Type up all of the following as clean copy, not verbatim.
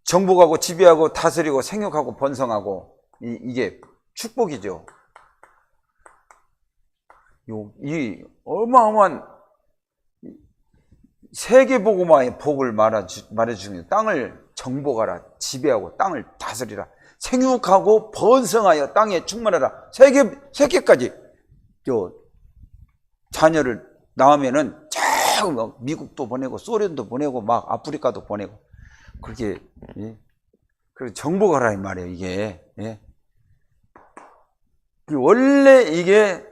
정복하고 지배하고 다스리고 생육하고 번성하고 이게 축복이죠. 이 어마어마한 세계복음화의 복을 말해주는 땅을 정복하라, 지배하고 땅을 다스리라, 생육하고 번성하여 땅에 충만하라. 세 개까지 자녀를 낳으면은 미국도 보내고 소련도 보내고 막 아프리카도 보내고 그렇게 그렇게 정복하라 이 말이에요. 이게 원래 이게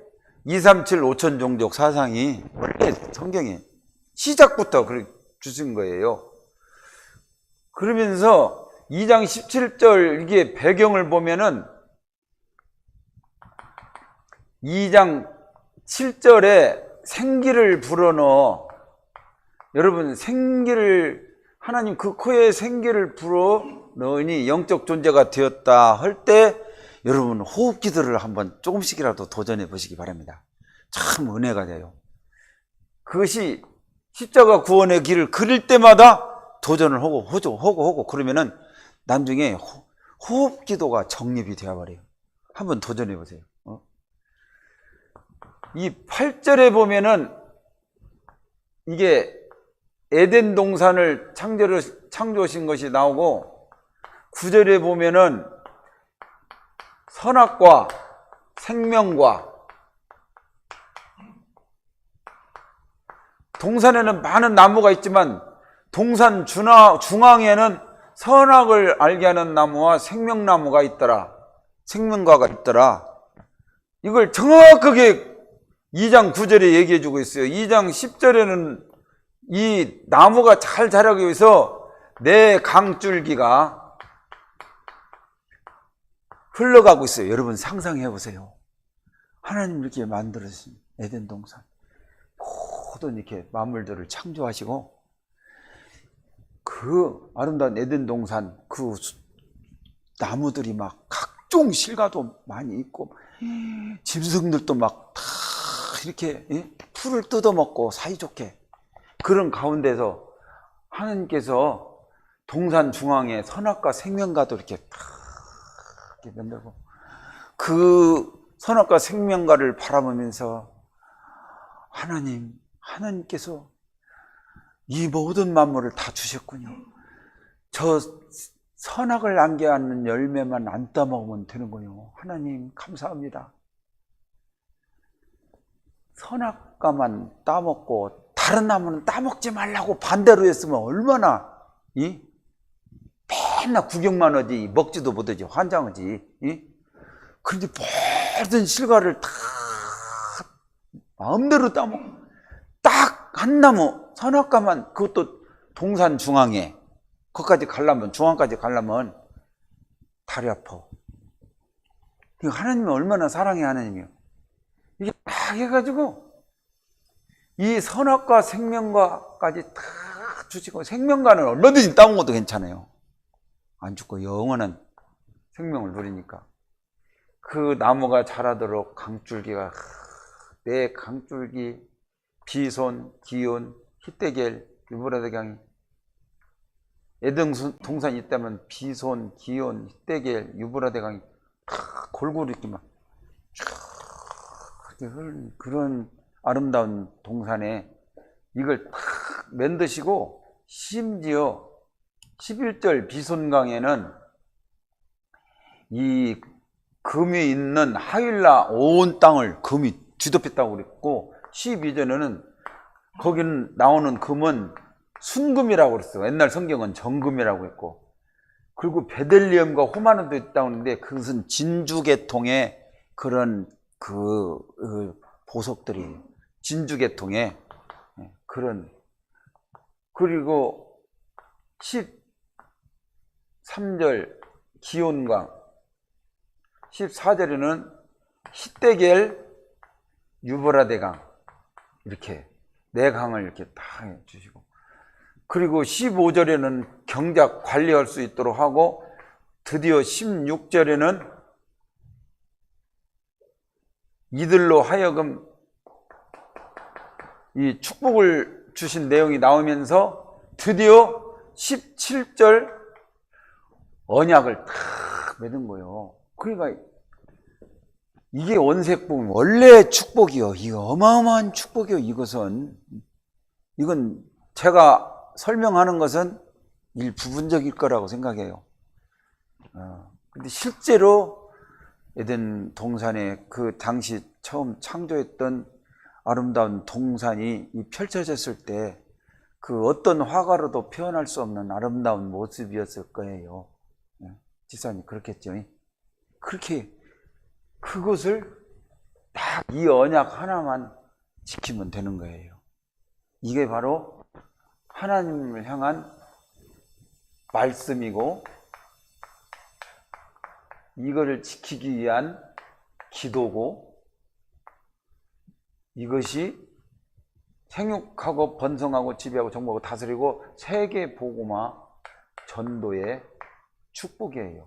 237 5천 종족 사상이 원래 성경에 시작부터 그렇게 주신 거예요. 그러면서 2장 17절 이게 배경을 보면은 2장 7절에 생기를 불어넣어. 여러분, 생기를 하나님 그 코에 생기를 불어넣으니 영적 존재가 되었다 할 때 여러분 호흡 기도를 한번 조금씩이라도 도전해 보시기 바랍니다. 참 은혜가 돼요. 그것이 십자가 구원의 길을 그릴 때마다 도전을 하고 그러면은 나중에 호흡 기도가 정립이 되어버려요. 한번 도전해 보세요. 이 8절에 보면은 이게 에덴 동산을 창조하신 것이 나오고 9절에 보면은 선악과 생명과 동산에는 많은 나무가 있지만 동산 중앙에는 선악을 알게 하는 나무와 생명나무가 있더라. 생명과가 있더라. 이걸 정확하게 2장 9절에 얘기해 주고 있어요. 2장 10절에는 이 나무가 잘 자라기 위해서 내 강줄기가 흘러가고 있어요. 여러분 상상해 보세요. 하나님 이렇게 만들어주신 에덴 동산 모든 이렇게 만물들을 창조하시고 그 아름다운 에덴 동산 그 나무들이 막 각종 실과도 많이 있고 짐승들도 막 다 이렇게 풀을 뜯어먹고 사이좋게 그런 가운데서 하나님께서 동산 중앙에 선악과 생명과도 이렇게 다 이렇게 만들고 그 선악과 생명과를 바라보면서 하나님께서 이 모든 만물을 다 주셨군요. 저 선악을 안게 하는 열매만 안 따먹으면 되는군요. 하나님 감사합니다. 선악과만 따먹고 다른 나무는 따먹지 말라고 반대로 했으면 얼마나 맨날 구경만 하지 먹지도 못하지 환장하지. 그런데 모든 실과를 다 마음대로 따먹고 딱 한 나무 선악과만 그것도 동산 중앙에 거기까지 가려면 중앙까지 가려면 다리 아파. 하나님은 얼마나 사랑해 하나님이요. 이게 딱 해가지고 이 선악과 생명과까지 다 주시고 생명과는 얼마든지 따먹어도 괜찮아요. 안 죽고 영원한 생명을 누리니까 그 나무가 자라도록 강줄기가 내 강줄기 비손, 기온, 히데겔, 유브라데강이 에덴 동산이 있다면 비손, 기온, 히데겔, 유브라데강이 다 골고루 이렇게 막 그런 아름다운 동산에 이걸 탁 만드시고 심지어 11절 비손강에는 이 금이 있는 하윌라 온 땅을 금이 뒤덮였다고 그랬고 12절에는 거기는 나오는 금은 순금이라고 그랬어요. 옛날 성경은 정금이라고 했고 그리고 베들리엄과 호마노도 있다고 하는데 그것은 진주계통의 그런 그 보석들이 진주계통의 그런 그리고 13절 기온강 14절에는 히데겔 유브라데강 이렇게 네 강을 이렇게 다 해주시고 그리고 15절에는 경작 관리할 수 있도록 하고 드디어 16절에는 이들로 하여금 이 축복을 주신 내용이 나오면서 드디어 17절 언약을 탁 맺은 거예요. 그러니까 이게 원색복음 원래 축복이요. 이거 어마어마한 축복이요. 이건 제가 설명하는 것은 일부분적일 거라고 생각해요. 근데 실제로 에덴 동산에 그 당시 처음 창조했던 아름다운 동산이 펼쳐졌을 때 그 어떤 화가로도 표현할 수 없는 아름다운 모습이었을 거예요. 지사님 그렇겠죠. 그렇게 그것을 딱 이 언약 하나만 지키면 되는 거예요. 이게 바로 하나님을 향한 말씀이고 이거를 지키기 위한 기도고 이것이 생육하고 번성하고 지배하고 정복하고 다스리고 세계 복음화 전도의 축복이에요.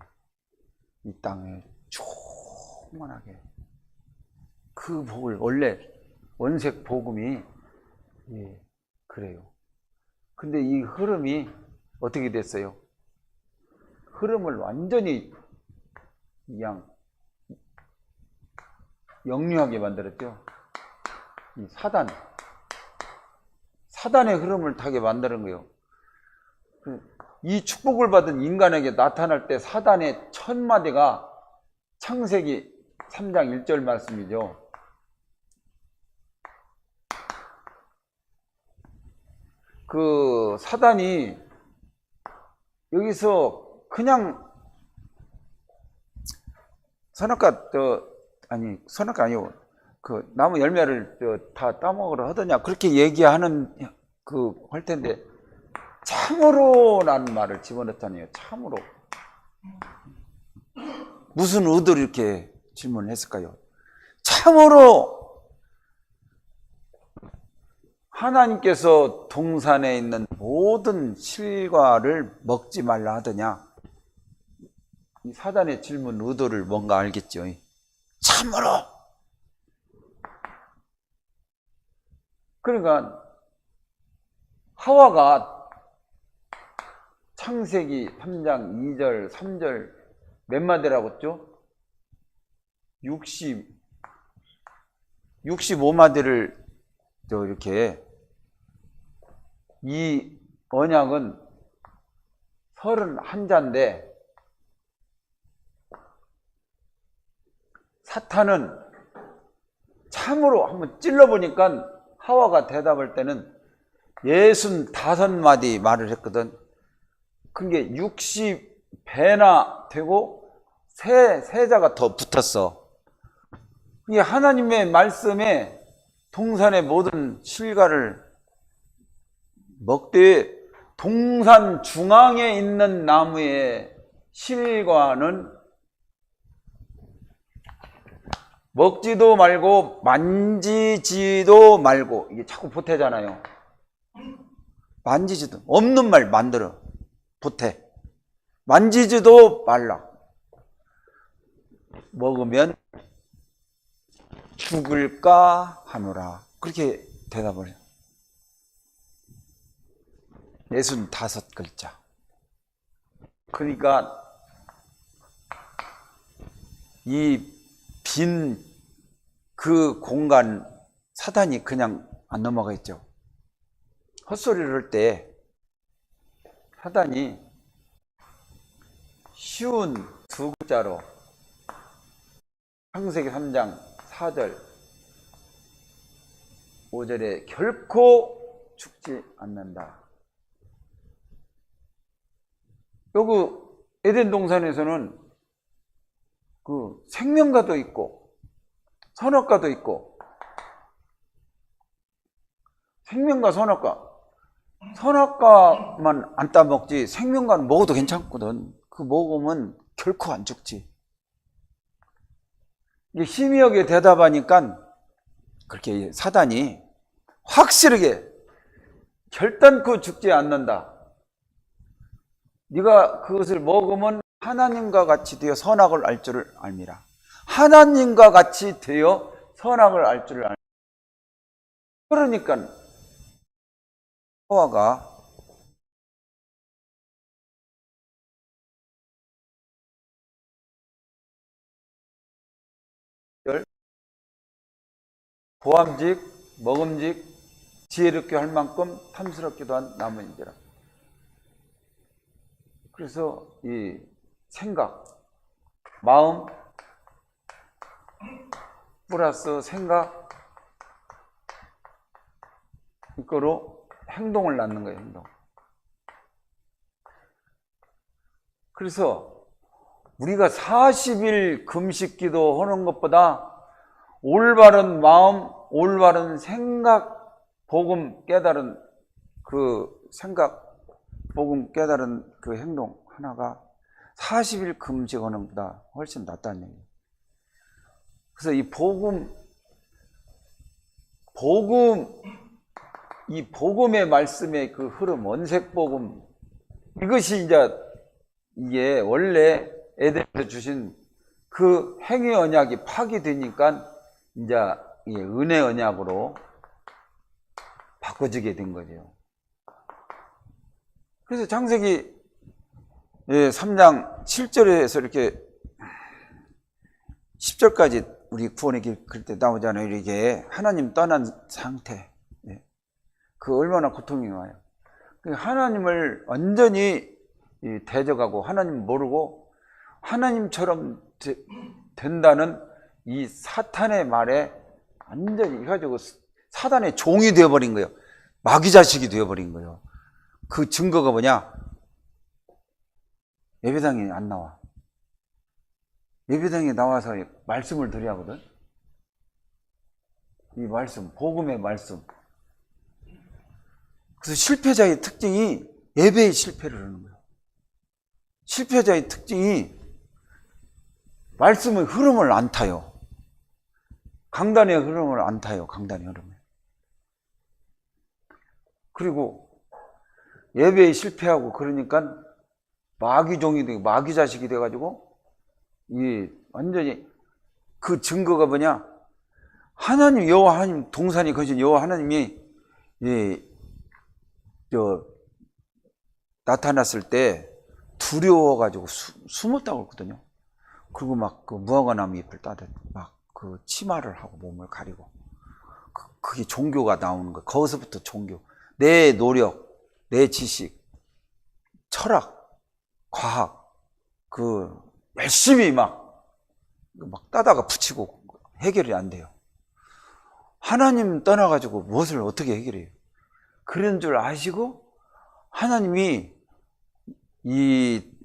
이 땅에 충만하게 그 복을 원래 원색 복음이 그래요. 근데 이 흐름이 어떻게 됐어요? 흐름을 완전히 그냥 역류하게 만들었죠. 이 사단의 흐름을 타게 만드는 거예요. 이 축복을 받은 인간에게 나타날 때 사단의 첫 마디가 창세기 3장 1절 말씀이죠. 그 사단이 여기서 그냥 선악과 아니고 그 나무 열매를 다 따먹으러 하더냐 그렇게 얘기하는 할 텐데 참으로라는 말을 집어넣었잖아요. 참으로 무슨 의도로 이렇게 질문을 했을까요? 참으로 하나님께서 동산에 있는 모든 실과를 먹지 말라 하더냐? 이 사단의 질문 의도를 뭔가 알겠죠? 참으로! 그러니까 하와가 창세기 3장 2절 3절 몇 마디라고 했죠? 65마디를 이렇게 이 언약은 31자인데 사탄은 참으로 한번 찔러보니까 하와가 대답할 때는 65마디 말을 했거든. 그게 60배나 되고 세자가 더 붙었어. 이게 하나님의 말씀에 동산의 모든 실과를 먹되 동산 중앙에 있는 나무의 실과는 먹지도 말고 만지지도 말고. 이게 자꾸 보태잖아요. 만지지도 없는 말 만들어 보태. 만지지도 말라. 먹으면 죽을까 하노라. 그렇게 대답을 해요. 65글자. 그러니까 이 빈 그 공간 사단이 그냥 안 넘어가 있죠. 헛소리를 할 때 사단이 쉬운 두 글자로 창세기 3장 4절 5절에 결코 죽지 않는다. 여기 에덴 동산에서는 그 생명과도 있고 선악과도 있고, 생명과 선악과만 안 따먹지 생명과는 먹어도 괜찮거든. 그 먹으면 결코 안 죽지. 이게 희미하게 대답하니까 그렇게 사단이 확실하게 결단코 죽지 않는다. 네가 그것을 먹으면 하나님과 같이 되어 선악을 알 줄을 알미라. 하나님과 같이 되어 선악을 알 줄을 알미라. 그러니까 하와가 보암직, 먹음직, 지혜롭게 할 만큼 탐스럽기도 한 나무인지라. 그래서 이 생각, 마음 플러스 생각, 이거로 행동을 낳는 거예요, 행동. 그래서 우리가 40일 금식기도 하는 것보다 올바른 마음, 올바른 생각, 복음 깨달은 그 생각, 복음 깨달은 그 행동 하나가 40일 금식하는 것보다 훨씬 낫다는 얘기예요. 그래서 이 이 복음의 말씀의 그 흐름, 원색복음, 이것이 이게 원래 에덴에서 주신 그 행위 언약이 파기되니까 이제 은혜 언약으로 바꿔지게 된 거죠. 그래서 창세기 3장 7절에서 이렇게 10절까지 우리 구원의 길 그때 나오잖아요. 이렇게 하나님 떠난 상태. 그 얼마나 고통이 와요. 하나님을 완전히 대적하고 하나님 모르고 하나님처럼 된다는 이 사탄의 말에 완전히 해가지고 사단의 종이 되어버린 거예요. 마귀 자식이 되어버린 거예요. 그 증거가 뭐냐? 예배당에 안 나와. 예배당에 나와서 말씀을 드려야 하거든. 이 말씀, 복음의 말씀. 그래서 실패자의 특징이 예배의 실패를 하는 거예요. 실패자의 특징이 말씀의 흐름을 안 타요. 강단의 흐름을 안 타요. 강단의 흐름을. 그리고 예배에 실패하고 그러니까 마귀종이 되고 마귀 자식이 돼가지고 완전히 그 증거가 뭐냐? 하나님 여호와 하나님 동산이 거신 여호와 하나님이 나타났을 때 두려워가지고 숨었다고 그러거든요. 그리고 막 그 무화과나무 잎을 따듯 막 그 치마를 하고 몸을 가리고 그게 종교가 나오는 거예요. 거기서부터 종교. 내 노력, 내 지식, 철학, 과학, 열심히 막 따다가 붙이고 해결이 안 돼요. 하나님 떠나가지고 무엇을 어떻게 해결해요? 그런 줄 아시고 하나님이 이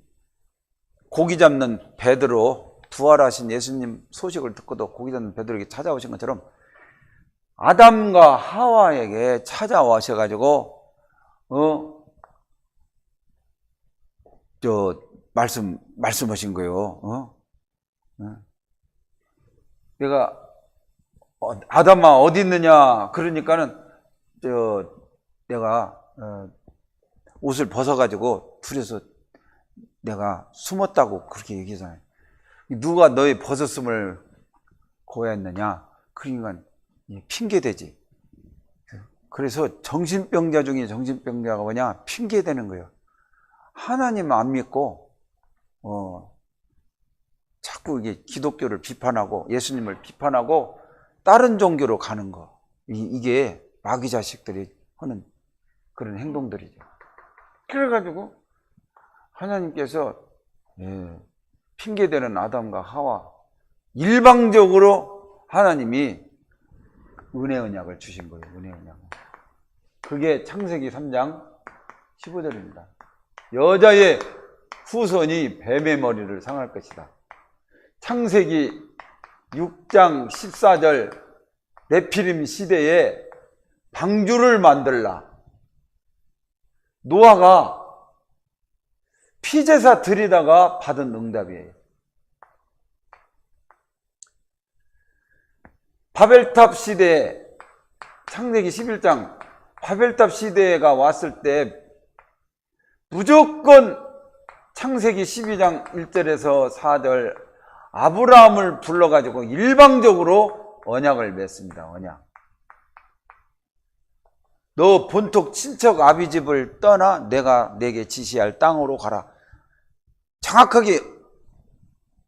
고기 잡는 베드로, 부활하신 예수님 소식을 듣고도 고기 잡는 베드로에게 찾아오신 것처럼 아담과 하와에게 찾아와셔가지고 말씀하신 거예요. 내가 아담아 어디 있느냐? 그러니까는 내가 옷을 벗어가지고 둘이서 내가 숨었다고 그렇게 얘기하잖아요. 누가 너의 벗었음을 고야했느냐? 그러니까 핑계대지. 그래서 정신병자 중에 정신병자가 뭐냐? 핑계대는 거예요. 하나님 안 믿고 자꾸 이게 기독교를 비판하고 예수님을 비판하고 다른 종교로 가는 거. 이게 마귀 자식들이 하는 그런 행동들이죠. 그래가지고 하나님께서 핑계대는 아담과 하와 일방적으로 하나님이 은혜 언약을 주신 거예요. 은혜 언약. 그게 창세기 3장 15절입니다. 여자의 후손이 뱀의 머리를 상할 것이다. 창세기 6장 14절 네피림 시대에 방주를 만들라. 노아가 피제사 드리다가 받은 응답이에요. 바벨탑 시대에 창세기 11장 바벨탑 시대가 왔을 때 무조건 창세기 12장 1절에서 4절 아브라함을 불러가지고 일방적으로 언약을 맺습니다. 언약. 너 본토 친척 아비집을 떠나 내가 내게 지시할 땅으로 가라. 정확하게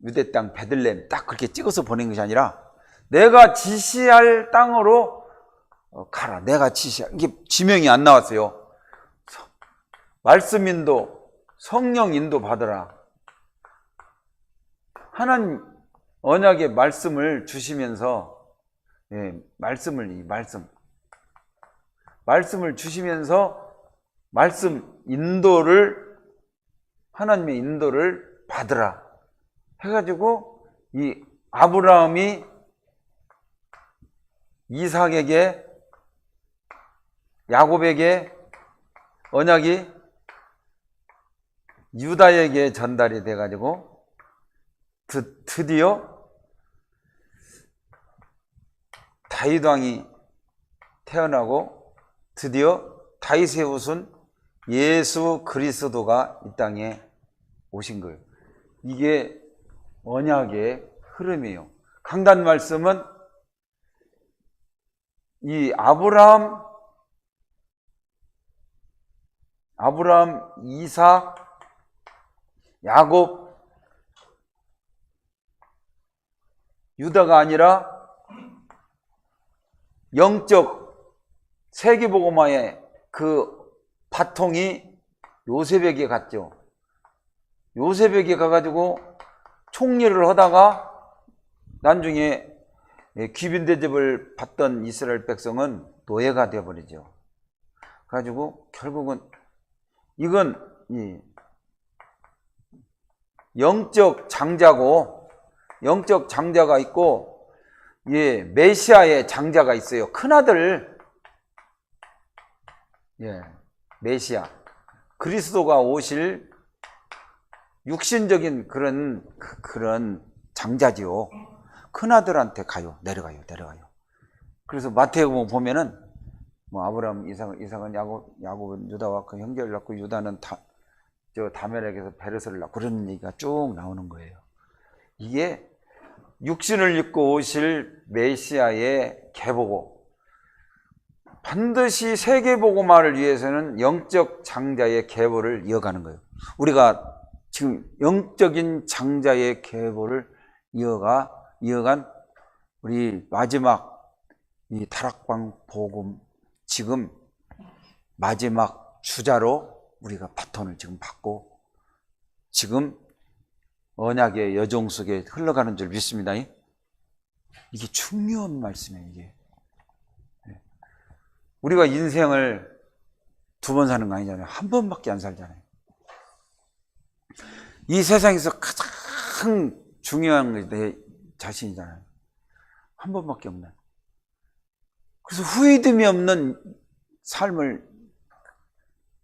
유대 땅 베들레헴 딱 그렇게 찍어서 보낸 것이 아니라 내가 지시할 땅으로 가라. 내가 지시할, 이게 지명이 안 나왔어요. 말씀 인도, 성령 인도 받으라. 하나님 언약의 말씀을 주시면서, 말씀을 주시면서 말씀 인도를, 하나님의 인도를 받으라 해가지고 이 아브라함이 이삭에게, 야곱에게 언약이 유다에게 전달이 돼가지고 드디어 다윗 왕이 태어나고 드디어 다윗의 후손 예수 그리스도가 이 땅에 오신 거예요. 이게 언약의 흐름이에요. 강단 말씀은 이 아브라함, 이삭, 야곱, 유다가 아니라 영적 세계복음화의 그 바통이 요셉에게 갔죠. 요셉에게 가가지고 총리를 하다가 나중에 귀빈 대접을 받던 이스라엘 백성은 노예가 되어버리죠. 가지고 결국은 이건 영적 장자고, 영적 장자가 있고, 메시아의 장자가 있어요. 큰아들, 메시아, 그리스도가 오실 육신적인 그런 장자지요. 큰아들한테 내려가요. 그래서 마태복음 보면은 아브라함, 이삭은 야곱은 유다와 그 형제를 낳고 유다는 다멜에게서 베르스를 낳고 그런 얘기가 쭉 나오는 거예요. 이게 육신을 입고 오실 메시아의 계보고, 반드시 세계복음화를 위해서는 영적 장자의 계보를 이어가는 거예요. 우리가 지금 영적인 장자의 계보를 이어간 우리 마지막 이 다락방 복음, 지금 마지막 주자로 우리가 바톤을 지금 받고 지금 언약의 여정 속에 흘러가는 줄 믿습니다. 이게 중요한 말씀이에요. 이게 우리가 인생을 2번 사는 거 아니잖아요. 한 번밖에 안 살잖아요. 이 세상에서 가장 중요한 게 내 자신이잖아요. 한 번밖에 없는. 그래서 후회됨이 없는 삶을,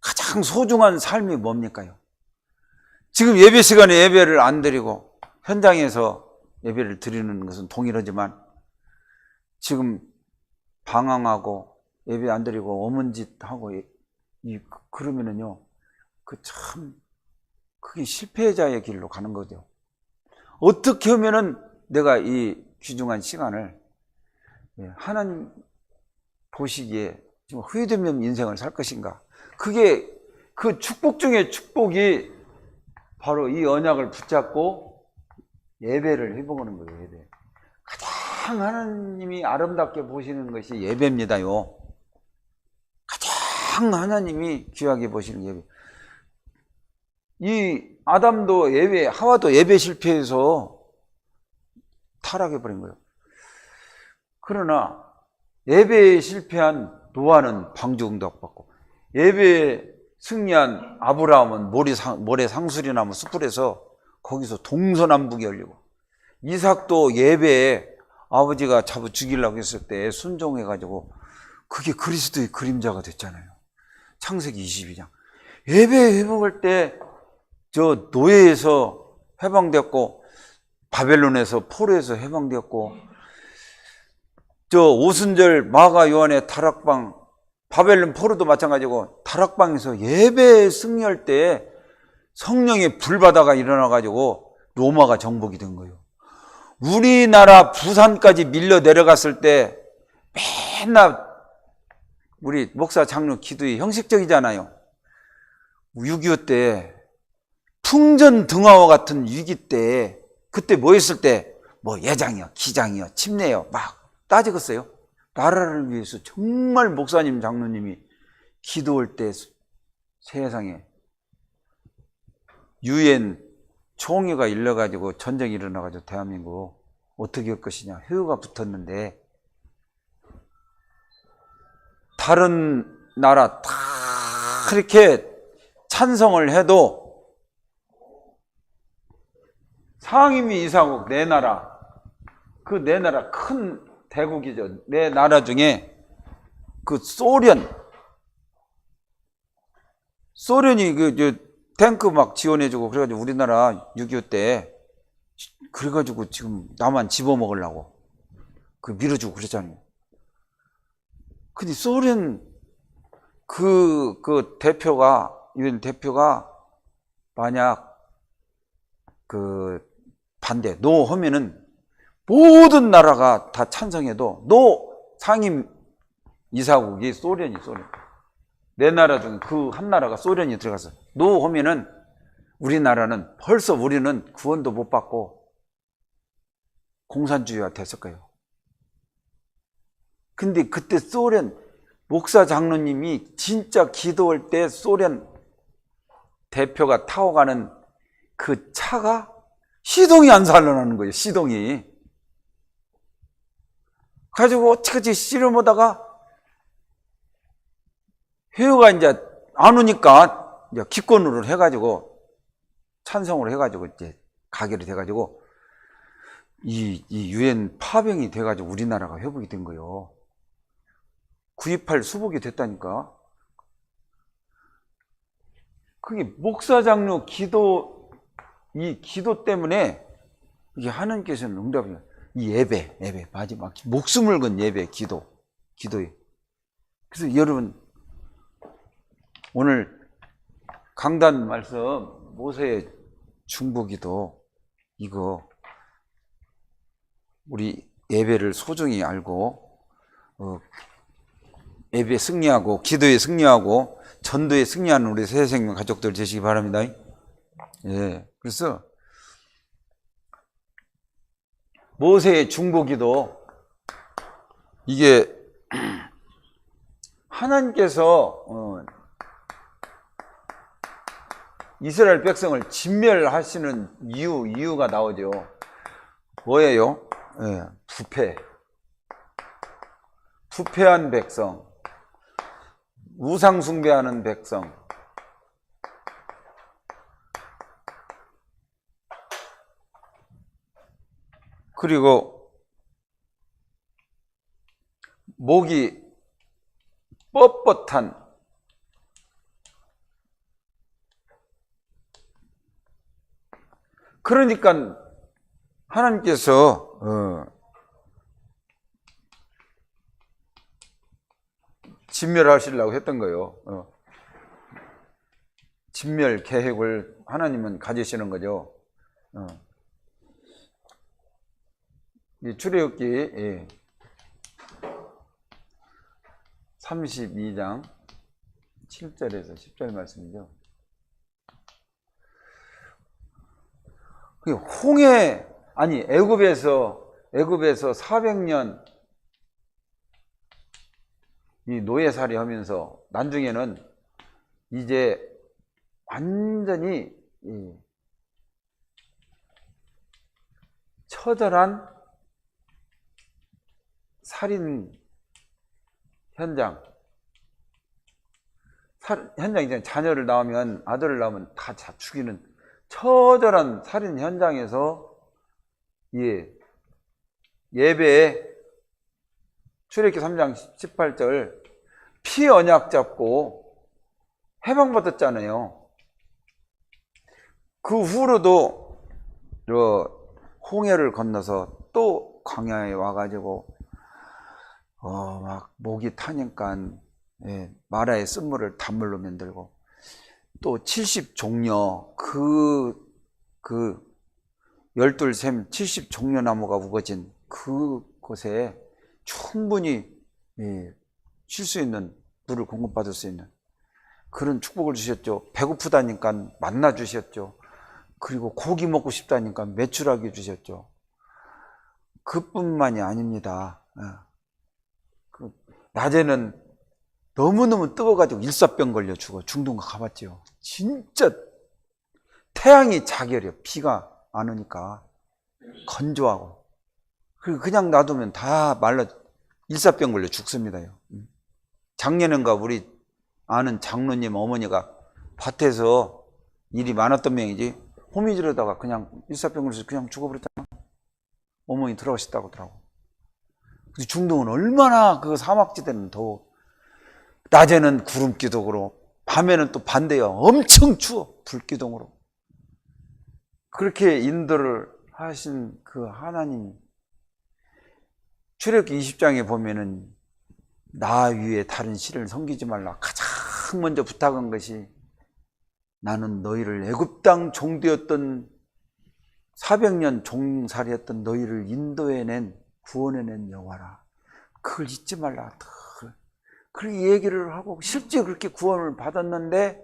가장 소중한 삶이 뭡니까요? 지금 예배 시간에 예배를 안 드리고 현장에서 예배를 드리는 것은 동일하지만 지금 방황하고 예배 안 드리고 어문짓하고 그러면은요, 그게 실패자의 길로 가는 거죠. 어떻게 하면은 내가 이 귀중한 시간을 하나님 보시기에 지금 후회됨이 없는 인생을 살 것인가? 그게 그 축복 중에 축복이 바로 이 언약을 붙잡고 예배를 해보는 거예요. 예배. 가장 하나님이 아름답게 보시는 것이 예배입니다요. 가장 하나님이 귀하게 보시는 예배. 이 아담도 하와도 예배 실패해서 타락해버린 거예요. 그러나 예배에 실패한 노아는 방주응답 받고, 예배에 승리한 아브라함은 모래 상수리 나무 숯불에서 거기서 동서남북이 열리고, 이삭도 예배에 아버지가 잡아 죽이려고 했을 때 순종해가지고 그게 그리스도의 그림자가 됐잖아요. 창세기 22장. 예배 회복할 때 저 노예에서 해방되었고, 바벨론에서 포로에서 해방되었고, 저 오순절 마가 요한의 다락방, 바벨론 포로도 마찬가지고 다락방에서 예배 승리할 때 성령의 불바다가 일어나가지고 로마가 정복이 된 거예요. 우리나라 부산까지 밀려 내려갔을 때 맨날 우리 목사 장로 기도이 형식적이잖아요. 6.25 때 풍전등화와 같은 위기 때, 그때 뭐 했을 때 뭐 예장이요, 기장이요, 침례요 막 따지겠어요? 나라를 위해서 정말 목사님, 장로님이 기도할 때 세상에 유엔 총회가 일러가지고 전쟁이 일어나가지고 대한민국 어떻게 할 것이냐 회의가 붙었는데 다른 나라 다 이렇게 찬성을 해도 상임위 이사국 네 나라, 그 네 나라 큰 대국이죠. 네 나라 중에 그 소련이 탱크 막 지원해주고 그래가지고 우리나라 6.25 때 그래가지고 지금 나만 집어먹으려고 그 밀어주고 그랬잖아요. 근데 소련 그 대표가 유엔 대표가 만약 그 반대 노 하면은 모든 나라가 다 찬성해도 노 상임 이사국이 소련 네 나라 중 그 한 나라가 소련이 들어가서 노 하면은 우리나라는 벌써 우리는 구원도 못 받고 공산주의가 됐을 거예요. 근데 그때 소련 목사 장로님이 진짜 기도할 때 소련 대표가 타고 가는 그 차가 시동이 안 살아나는 거예요. 시동이. 가지고 어떻게지 씨름하다가 회의가 이제 안 오니까 이제 기권으로 해가지고 찬성으로 해가지고 이제 가결이 돼가지고 이 유엔 파병이 돼가지고 우리나라가 회복이 된 거예요. 9.28 수복이 됐다니까. 그게 목사 장로 기도, 이 기도 때문에 이게 하나님께서는 응답이에요. 이 예배 마지막 목숨을 건 예배 기도에. 그래서 여러분 오늘 강단 말씀 모세의 중보기도 이거 우리 예배를 소중히 알고 예배에 승리하고 기도에 승리하고 전도에 승리하는 우리 새생명 가족들 되시기 바랍니다. 예, 그래서 모세의 중보기도 이게 하나님께서 이스라엘 백성을 진멸하시는 이유가 나오죠. 뭐예요? 예, 부패한 백성, 우상 숭배하는 백성, 그리고 목이 뻣뻣한 그러니까 하나님께서 진멸하시려고 했던 거예요. 진멸 계획을 하나님은 가지시는 거죠. 이 출애굽기 32장 7절에서 10절 말씀이죠. 애굽에서 400년 이 노예살이 하면서 나중에는 이제 완전히 처절한 살인 현장 이제 자녀를 낳으면 아들을 낳으면 다 죽이는 처절한 살인 현장에서 예배에 출애굽기 3장 18절 피 언약 잡고 해방받았잖아요. 그 후로도 홍해를 건너서 또 광야에 와가지고 막 목이 타니까 마라의 쓴물을 단물로 만들고 또 70종려 그 열둘샘 70종려 나무가 우거진 그곳에 충분히 쉴 수 있는 물을 공급받을 수 있는 그런 축복을 주셨죠. 배고프다니까 만나 주셨죠. 그리고 고기 먹고 싶다니까 메추라기 주셨죠. 그뿐만이 아닙니다. 낮에는 너무너무 뜨거워가지고 일사병 걸려 죽어. 중동 가봤죠. 진짜 태양이 자결이요. 비가 안 오니까 건조하고. 그리고 그냥 놔두면 다 말라 일사병 걸려 죽습니다요. 작년인가 우리 아는 장로님 어머니가 밭에서 일이 많았던 명이지 호미지르다가 그냥 일사병 걸려서 그냥 죽어버렸잖아. 어머니 들어가셨다고 하더라고. 근데 중동은 얼마나 그 사막지대는 더워. 낮에는 구름기둥으로, 밤에는 또 반대요. 엄청 추워. 불기둥으로. 그렇게 인도를 하신 그 하나님이 출애굽기 20장에 보면은 나 위에 다른 신을 섬기지 말라. 가장 먼저 부탁한 것이 나는 너희를 애굽 땅 종되었던 400년 종살이했던 너희를 인도해낸 구원해낸 여호와라. 그걸 잊지 말라. 그렇게 얘기를 하고 실제 그렇게 구원을 받았는데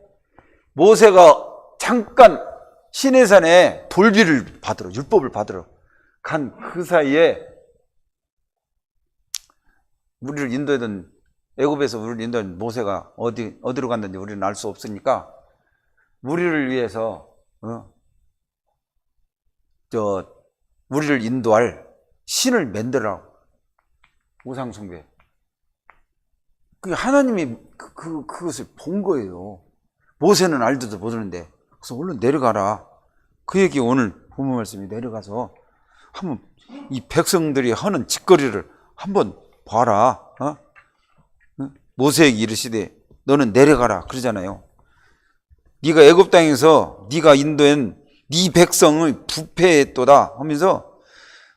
모세가 잠깐 시내산에 돌비를 받으러 율법을 받으러 간 그 사이에 우리를 인도하던 애굽에서 우리를 인도한 모세가 어디로 갔는지 우리는 알 수 없으니까 우리를 위해서 우리를 인도할 신을 만들라고 우상 숭배. 그 하나님이 그것을 본 거예요. 모세는 알지도 모르는데. 그래서 얼른 내려가라. 그 얘기 오늘 본문 말씀이 내려가서 한번 이 백성들이 하는 짓거리를 한번 봐라. 모세에게 이르시되 너는 내려가라 그러잖아요. 네가 애굽 땅에서 네가 인도한 네 백성을 부패했도다 하면서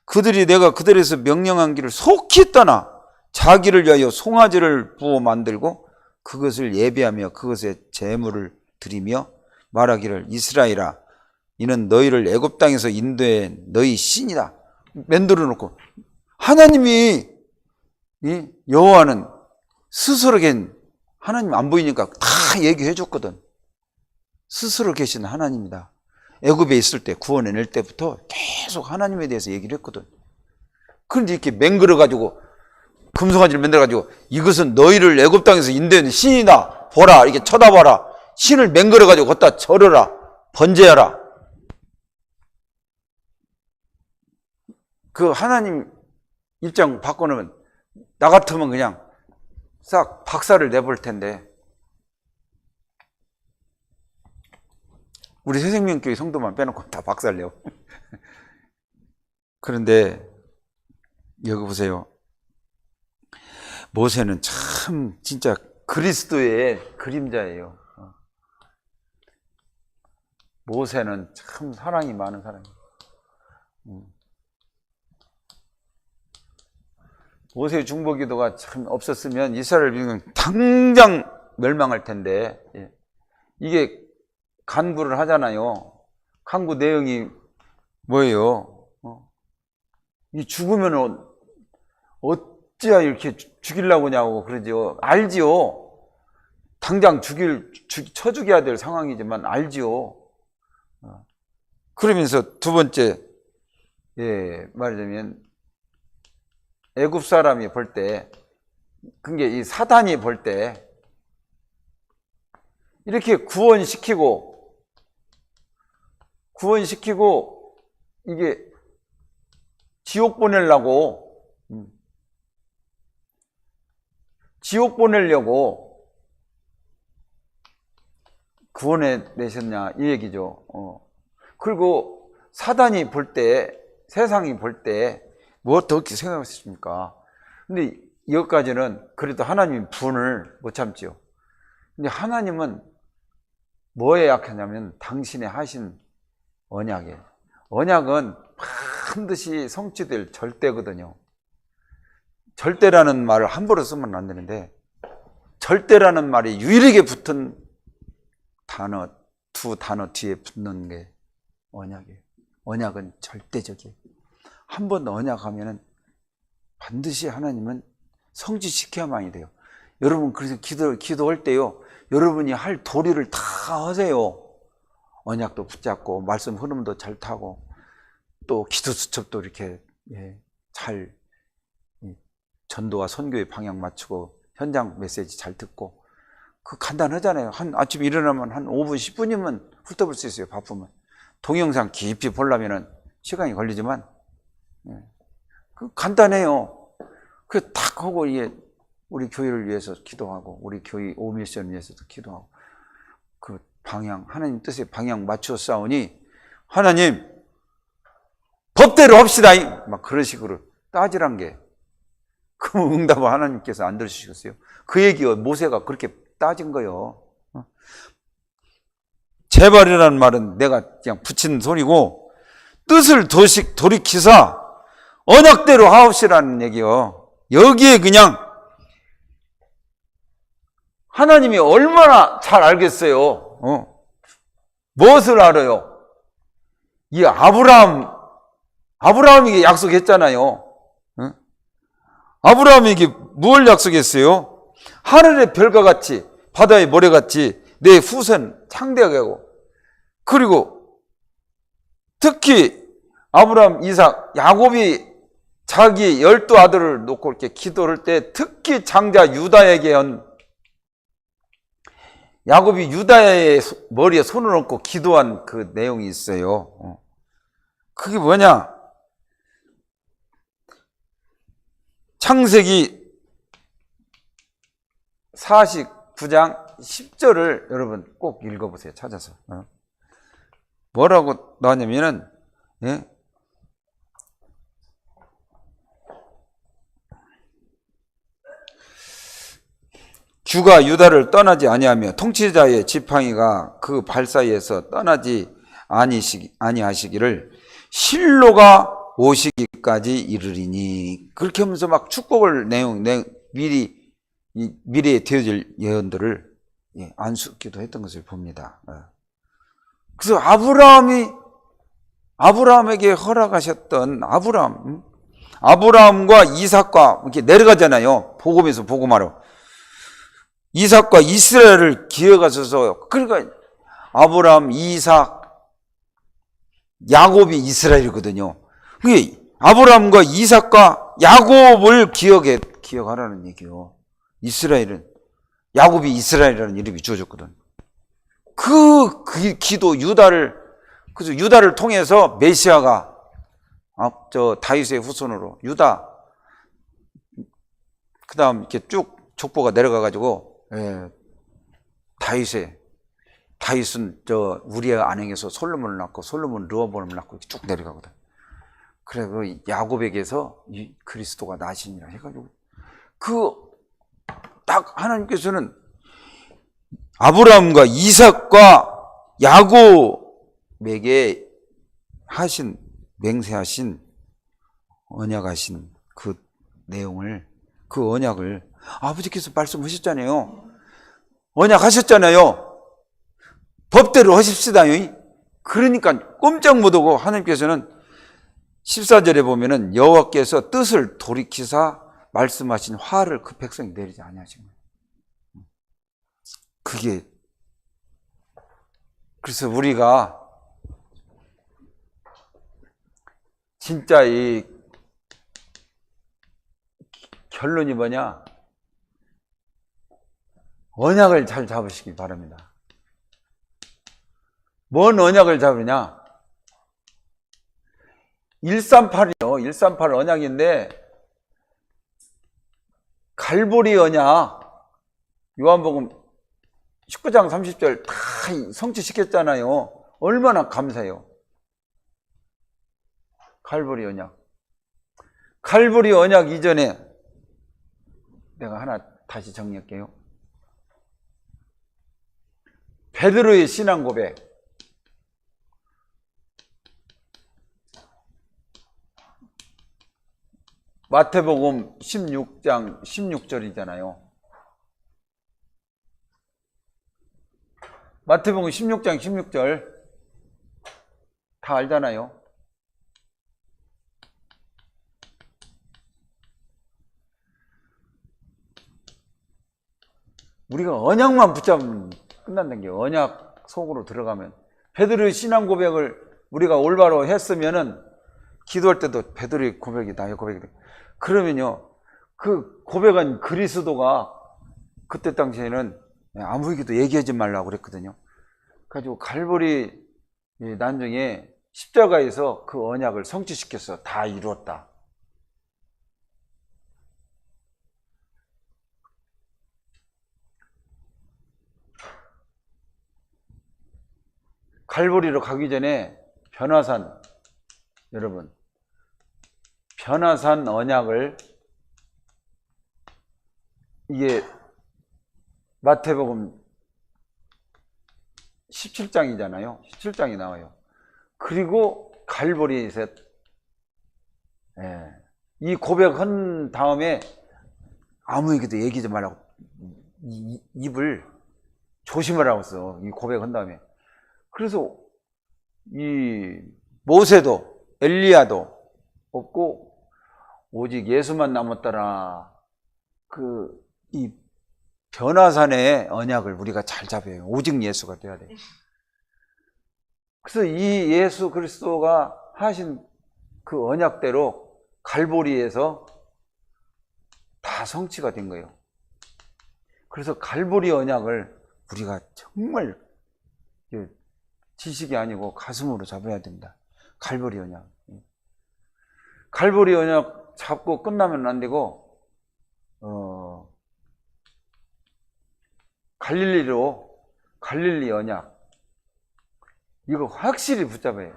그들이 내가 그들에서 명령한 길을 속히 떠나 자기를 위하여 송아지를 부어 만들고 그것을 예배하며 그것에 제물을 드리며 말하기를 이스라엘아 이는 너희를 애굽 땅에서 인도해 너희 신이다. 만들어 놓고 하나님이 여호와는 스스로 계신 하나님 안 보이니까 다 얘기해 줬거든. 스스로 계신 하나님이다. 애굽에 있을 때 구원해낼 때부터 계속 하나님에 대해서 얘기를 했거든. 그런데 이렇게 맹글어 가지고 금송아지를 만들어 가지고 이것은 너희를 애굽 땅에서 인도한 신이다. 보라 이렇게 쳐다봐라. 신을 맹글어 가지고 걷다 절어라. 번제하라. 그 하나님 입장 바꿔놓으면 나 같으면 그냥 싹 박살을 내볼 텐데 우리 새생명교회 성도만 빼놓고 다 박살내요. 그런데 여기 보세요. 모세는 참 진짜 그리스도의 그림자예요. 모세는 참 사랑이 많은 사람이에요. 모세의 중보기도가 참 없었으면 이스라엘 민족은 당장 멸망할 텐데 이게 간구를 하잖아요. 간구 내용이 뭐예요? 이 죽으면 어찌야 이렇게 죽이려고 하냐고 그러죠. 알지요. 당장 쳐 죽여야 될 상황이지만 알지요. 그러면서 두 번째 말하자면 애굽 사람이 볼 때, 그게 이 사단이 볼 때, 이렇게 구원시키고, 이게 지옥 보내려고 구원해내셨냐, 이 얘기죠. 그리고 사단이 볼 때, 세상이 볼 때, 뭐 어떻게 생각하십니까? 근데 여기까지는 그래도 하나님 분을 못 참지요. 근데 하나님은 뭐에 약하냐면 당신의 하신 언약에. 언약은 반드시 성취될 절대거든요. 절대라는 말을 함부로 쓰면 안 되는데 절대라는 말이 유일하게 붙은 단어, 두 단어 뒤에 붙는 게 언약이에요. 언약은 절대적이에요. 한 번 언약하면은 반드시 하나님은 성취시켜야만이 돼요. 여러분 그래서 기도할 때요. 여러분이 할 도리를 다 하세요. 언약도 붙잡고 말씀 흐름도 잘 타고 또 기도 수첩도 이렇게 잘 전도와 선교의 방향 맞추고 현장 메시지 잘 듣고 그 간단하잖아요. 한 아침에 일어나면 한 5분 10분이면 훑어볼 수 있어요. 바쁘면 동영상 깊이 보려면은 시간이 걸리지만 그 간단해요. 그 딱 하고 이게 우리 교회를 위해서 기도하고 우리 교회 오미션을 위해서도 기도하고 그 방향 하나님 뜻의 방향 맞추어 싸우니 하나님 법대로 합시다 막 그런 식으로 따지란 게 그럼 응답을 하나님께서 안 들으시겠어요? 그 얘기요 모세가 그렇게 따진 거요. 제발이라는 말은 내가 그냥 붙인 소리고 뜻을 돌이키사 언약대로 하옵시라는 얘기요. 여기에 그냥 하나님이 얼마나 잘 알겠어요. 무엇을 알아요? 이 아브라함에게 약속했잖아요. 아브라함에게 무엇을 약속했어요? 하늘의 별과 같이 바다의 모래같이 내 후손 창대하게 하고 그리고 특히 아브라함, 이삭, 야곱이 자기 12 아들을 놓고 이렇게 기도할 때 특히 장자 유다에게 야곱이 유다의 머리에 손을 얹고 기도한 그 내용이 있어요. 그게 뭐냐? 창세기 49장 10절을 여러분 꼭 읽어보세요. 찾아서. 뭐라고 나왔냐면은 주가 유다를 떠나지 아니하며 통치자의 지팡이가 그 발 사이에서 떠나지 아니하시기를 실로가 오시기까지 이르리니 그렇게 하면서 막 축복을 미래에 되어질 예언들을 안수기도 했던 것을 봅니다. 그래서 아브라함에게 허락하셨던 아브라함과 이삭과 이렇게 내려가잖아요. 복음에서 복음하러. 이삭과 이스라엘을 기어가셔서 그러니까 아브라함, 이삭, 야곱이 이스라엘이거든요. 그게 아브라함과 이삭과 야곱을 기억하라는 얘기요. 이스라엘은 야곱이 이스라엘이라는 이름이 주어졌거든. 그 기도 그래서 유다를 통해서 메시아가 다윗의 후손으로 유다 그다음 이렇게 쭉 족보가 내려가 가지고 다윗은 우리아 안행에서 솔로몬을 낳고 솔로몬 르호보암을 낳고 쭉 내려가거든. 그래 그 야곱에게서 이 그리스도가 나시니라 해가지고 딱 하나님께서는 아브라함과 이삭과 야곱에게 맹세하신 언약하신 그 내용을 그 언약을 아버지께서 말씀하셨잖아요. 언약하셨잖아요. 법대로 하십시다. 그러니까 꼼짝 못하고 하나님께서는 14절에 보면은 여호와께서 뜻을 돌이키사 말씀하신 화를 그 백성이 내리지 아니하신 거예요. 그게 그래서 우리가 진짜 이 결론이 뭐냐? 언약을 잘 잡으시기 바랍니다. 뭔 언약을 잡으냐? 138이요. 138 언약인데 갈보리 언약 요한복음 19장 30절 다 성취시켰잖아요. 얼마나 감사해요. 갈보리 언약. 갈보리 언약 이전에 내가 하나 다시 정리할게요. 베드로의 신앙 고백. 마태복음 16장 16절이잖아요. 마태복음 16장 16절 다 알잖아요. 우리가 언약만 붙잡으면 끝난다는 게 언약 속으로 들어가면 베드로의 신앙 고백을 우리가 올바로 했으면은 기도할 때도 베드로의 고백이 나의 고백이. 그러면요, 그 고백한 그리스도가 그때 당시에는 아무에게도 얘기하지 말라고 그랬거든요. 그래가지고 갈보리 난중에 십자가에서 그 언약을 성취시켰어. 다 이루었다. 갈보리로 가기 전에 변화산, 여러분, 변화산 언약을, 이게 마태복음 17장이잖아요. 17장이 나와요. 그리고 갈보리에서 이 고백한 다음에 아무에게도 얘기하지 말라고 입을 조심하라고 써. 이 고백한 다음에. 그래서 이 모세도 엘리야도 없고 오직 예수만 남았더라. 이 변화산의 언약을 우리가 잘 잡아요. 오직 예수가 돼야 돼요. 그래서 이 예수 그리스도가 하신 그 언약대로 갈보리에서 다 성취가 된 거예요. 그래서 갈보리 언약을 우리가 정말 지식이 아니고 가슴으로 잡아야 된다. 갈보리 언약. 갈보리 언약 잡고 끝나면 안 되고 갈릴리 언약, 이거 확실히 붙잡아요.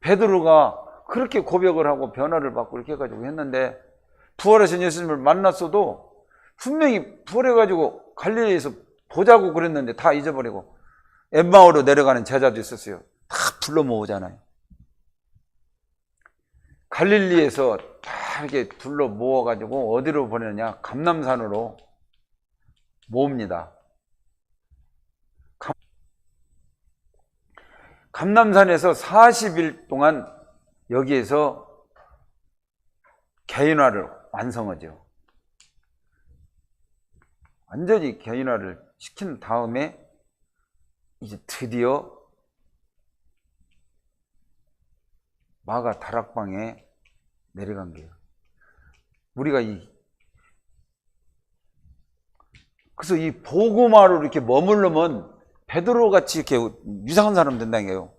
베드로가 그렇게 고백을 하고 변화를 받고 이렇게 해가지고 했는데, 부활하신 예수님을 만났어도 분명히 부활해가지고 갈릴리에서 보자고 그랬는데 다 잊어버리고 엠마오로 내려가는 제자도 있었어요. 다 불러 모으잖아요. 갈릴리에서 다 이렇게 불러 모아가지고 어디로 보내느냐? 감람산으로 모읍니다. 감람산에서 40일 동안 여기에서 개인화를 완성하죠. 완전히 개인화를 시킨 다음에 이제 드디어 마가 다락방에 내려간 거예요. 우리가 그래서 이 보고마로 이렇게 머물르면 베드로 같이 이렇게 이상한 사람 된다는 거예요.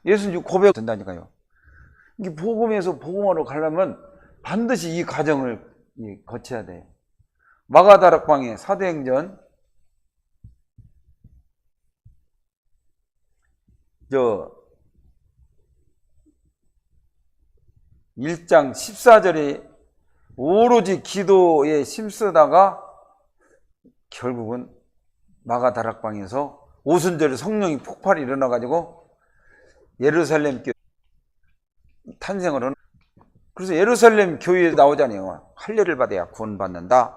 예수님 고백 된다니까요. 이게 복음에서 복음화로 가려면 반드시 이 과정을 거쳐야 돼요. 마가다락방의 사도행전 1장 14절에 오로지 기도에 힘쓰다가 결국은 마가다락방에서 오순절에 성령이 폭발이 일어나가지고 예루살렘 교회 탄생을 하는. 그래서 예루살렘 교회에 나오잖아요. 할례를 받아야 구원받는다.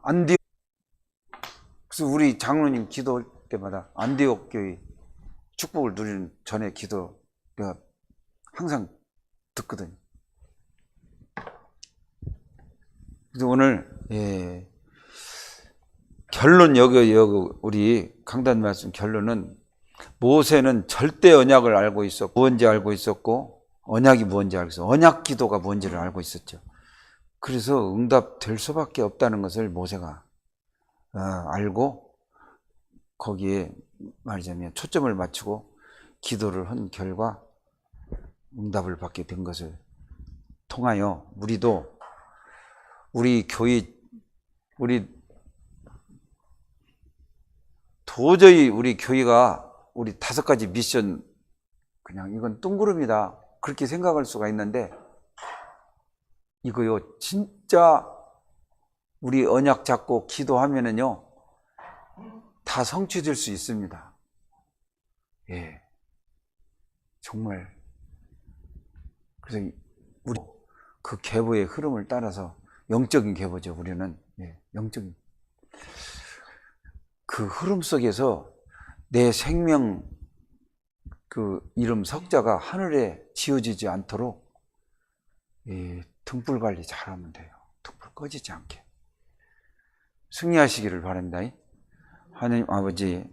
안디옥. 그래서 우리 장로님 기도할 때마다 안디옥 교회 축복을 누리는 전에 기도 내가 항상 듣거든요. 그래서 오늘 결론, 여기 우리 강단 말씀 결론은, 모세는 절대 언약을 알고 있었고 뭔지 알고 있었고 언약이 뭔지 알고 있었고 언약 기도가 뭔지를 알고 있었죠. 그래서 응답될 수밖에 없다는 것을 모세가 알고 거기에 말하자면 초점을 맞추고 기도를 한 결과 응답을 받게 된 것을 통하여 우리도 우리 교회, 도저히 우리 교회가 우리 5가지 미션, 그냥 이건 뜬구름이다 그렇게 생각할 수가 있는데, 이거요 진짜 우리 언약 잡고 기도하면은요 다 성취될 수 있습니다. 정말. 그래서 우리 그 계보의 흐름을 따라서, 영적인 계보죠. 우리는 영적인 그 흐름 속에서 내 생명 그 이름 석자가 하늘에 지어지지 않도록 등불 관리 잘하면 돼요. 등불 꺼지지 않게 승리하시기를 바랍니다. 하나님 아버지,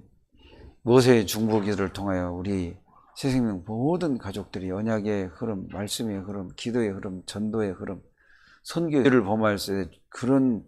모세의 중보기도를 통하여 우리 새생명 모든 가족들이 언약의 흐름, 말씀의 흐름, 기도의 흐름, 전도의 흐름, 선교를 범할 때 그런